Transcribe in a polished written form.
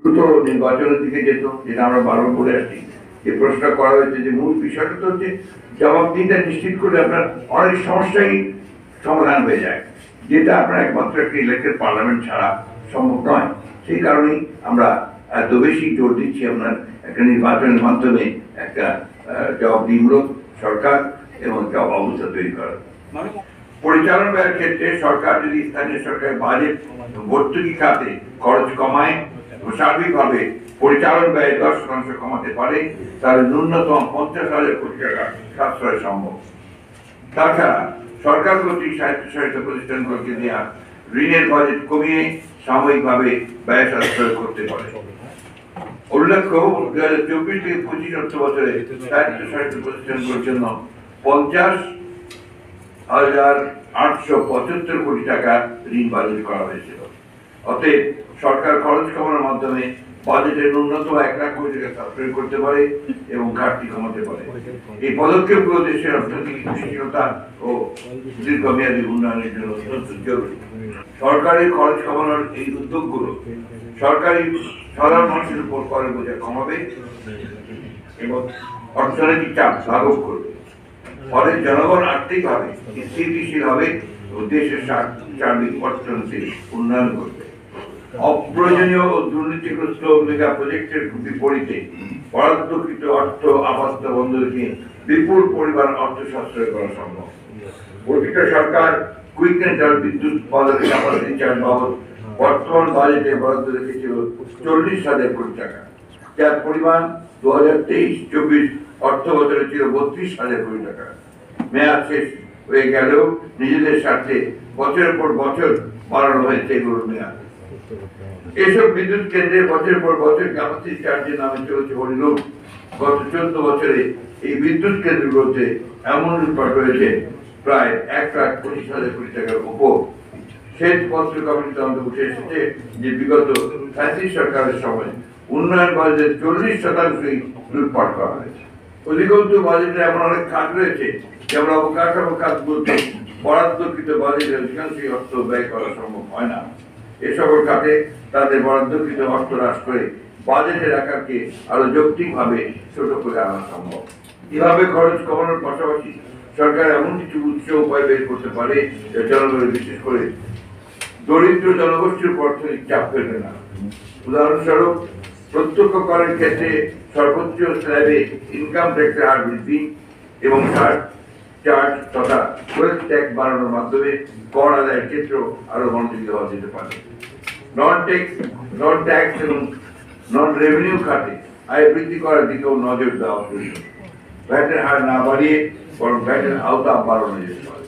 দ্রুত নির্বাচনের দিকে যেত, যেটা আমরা বারবার বলে আসছি। যে প্রশ্ন করা হয়েছে যে মূল বিষয়টা তো হচ্ছে জবাবদিহিতা নিশ্চিত করলে আপনার অনেক সমস্যাই সমাধান হয়ে যায়, যেটা আপনার একমাত্র একটা ইলেকটেড পার্লামেন্ট ছাড়া সম্ভব নয়। সেই কারণেই আমরা এত বেশি জোর দিচ্ছি আপনার একটা নির্বাচনের মাধ্যমে একটা জবাবদিহিমূলক সরকার এবং একটা অবস্থা তৈরি করা। পরিচালনা ব্যয়ের ক্ষেত্রে সরকার যদি স্থানীয় সরকারের বাজেট ভর্তুকি খাতে খরচ কমায় এবং সার্বিকভাবে পরিচালন ব্যয় 10% কমাতে পারে, তাহলে ন্যূনতম 50,000 কোটি টাকা সাশ্রয় সম্ভব। তাছাড়া সরকার কর্তৃক স্বায়ত্তশাসিত প্রতিষ্ঠানগুলোকে দেওয়া ঋণের বাজেট কমিয়ে সাময়িকভাবে ব্যয় সাশ্রয় করতে পারে। উল্লেখ্য, 2024 থেকে 25 অর্থ বছরে স্বায়ত্তশাসিত প্রতিষ্ঠানগুলোর জন্য 50,875 কোটি টাকা ঋণ বাজেট করা হয়েছিল। অতএব সরকার খরচ কমানোর মাধ্যমে বাজেটের ন্যূনতম 1 লাখ কোটি টাকা সাশ্রয় করতে পারে এবং ঘাটতি কমাতে পারে। এই পদক্ষেপগুলো দেশের অর্থনৈতিক স্থিতিশীলতা ও দীর্ঘমেয়াদী উন্নয়নের জন্য অত্যন্ত জরুরি। সরকারের খরচ কমানোর এই উদ্যোগগুলো সরকারি সাধারণ মানুষের উপর করের বোঝা কমাবে এবং অর্থনৈতিক চাপ লাঘব করবে। ফলে জনগণ আর্থিকভাবে স্থিতিশীল হবে ও দেশের সার্বিক অর্থনৈতিক উন্নয়ন করবে। অপ্রয়োজনীয় ও দুর্নীতিগ্রস্ত মেগা প্রজেক্টের বিপরীতে বরাদ্দকৃত অর্থ আপাতত বন্ধ রেখে বিপুল পরিমাণ অর্থ সাশ্রয় করা সম্ভব। প্রতিটা সরকার কুইকেন্টাল বিদ্যুৎ উৎপাদনের ক্যাপাসিটি চার্জ বাবদ বর্তমান বাজেটে বরাদ্দ রেখেছিল 40,000 কোটি টাকা, যার পরিমাণ 2023-24 অর্থ বছরে ছিল 32,000 কোটি টাকা। মেয়াদ শেষ হয়ে গেলেও নিজেদের স্বার্থে বছরের পর বছর বাড়ানো হয়েছে এগুলোর মেয়াদ। এসব বিদ্যুৎ কেন্দ্রে বছরের পর বছর ক্যাপাসিটি চার্জের নামে চলেছে হরিলুট। গত 14 বছরে এই বিদ্যুৎ কেন্দ্রগুলোতে এমন লুটপাট হয়েছে প্রায় 1,25,000 কোটি টাকার উপর। সেচ পত্র কমিটিতে আমাদের উঠে এসেছে যে বিগত ফ্যাসিস্ট সরকারের সময় উন্নয়ন বাজেটের 40% লুটপাট করা হয়েছে। অধিকন্তু বাজেটে এমন অনেক খাত রয়েছে, যেমন অবকাঠামো খাতগুলোতে বরাদ্দকৃত বাজেটের অধিকাংশই অর্থ ব্যয় করা সম্ভব হয় না। এ সকল খাতে তাদের বরাদ্দকৃত অর্থ হ্রাস করে বাজেটের আকারকে আরো যৌক্তিকভাবে ছোট করে আনা সম্ভব। এভাবে খরচ কমানোর পাশাপাশি সরকার এমন কিছু উপায় বের করতে পারে যা জনগণের, বিশেষ করে দরিদ্র জনগোষ্ঠীর উপর অর্থনৈতিক চাপ ফেলবে না। উদাহরণস্বরূপ, প্রত্যক্ষ করের ক্ষেত্রে সর্বোচ্চ স্ল্যাবে ইনকাম ট্যাক্সের হার বৃদ্ধি এবং চার্জ তথা ওয়েলথ ট্যাক্স বাড়ানোর মাধ্যমে কর আদায়ের ক্ষেত্র আরো মনোযোগী হওয়া যেতে পারে। নন ট্যাক্স এবং নন রেভিনিউ খাতে আয় বৃদ্ধি করার দিকেও নজর দেওয়া প্রয়োজন। ভ্যাটের হার না বাড়িয়ে বরং ভ্যাটের আওতা বাড়ানো যেতে পারে।